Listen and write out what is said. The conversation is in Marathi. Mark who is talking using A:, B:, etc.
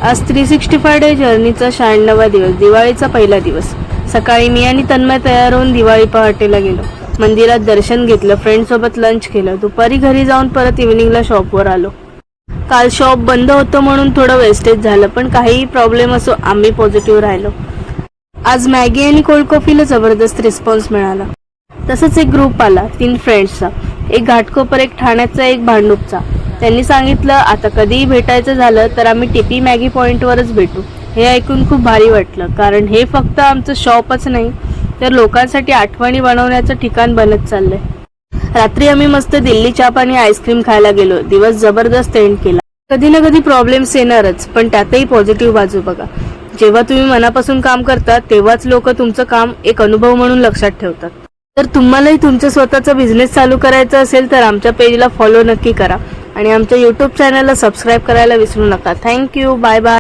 A: आज 365 डे जर्नीचा 96वा दिवस, दिवाळीचा पहिला दिवस। सकाळी मी आणि तन्मय तयार होऊन दिवाळी पहाटेला गेलो। मंदिरात दर्शन घेतलं, फ्रेंड सोबत लंच केलं। दुपारी घरी जाऊन परत इव्हिनिंगला शॉपवर आलो। काल शॉप बंद होतं म्हणून थोडं वेस्टेज झालं, पण काहीही प्रॉब्लेम असो आम्ही पॉझिटिव्ह राहिलो। आज मॅगी आणि कोल्ड कॉफीला जबरदस्त रिस्पॉन्स मिळाला। तसंच एक ग्रुप आला 3 फ्रेंड्सचा, एक घाटकोपर, एक ठाण्याचा, एक भांडूपचा। त्यांनी सांगितलं आता कधीही भेटायचं झालं तर आम्ही टीपी मॅगी पॉइंटवरच भेटू। हे ऐकून खूप भारी वाटलं, कारण हे फक्त आमचं शॉपच नाही तर लोकांसाठी आठवणी बनवण्याचं ठिकाण बनत चाललंय। रात्री आम्ही मस्त दिल्ली चाप आणि आईस्क्रीम खायला गेलो। दिवस जबरदस्त एंड केला। कधी ना कधी प्रॉब्लेम्स येणारच, पण त्यातही पॉझिटिव्ह बाजू बघा। जेव्हा तुम्ही मनापासून काम करता तेव्हाच लोक तुमचं काम एक अनुभव म्हणून लक्षात ठेवतात। तर तुम्हालाही तुमचा स्वतःचा बिझनेस चालू करायचा असेल तर आमच्या पेजला फॉलो नक्की करा आणि आमच्या YouTube चॅनलला सबस्क्राईब करायला विसरू नका। Thank you, bye bye.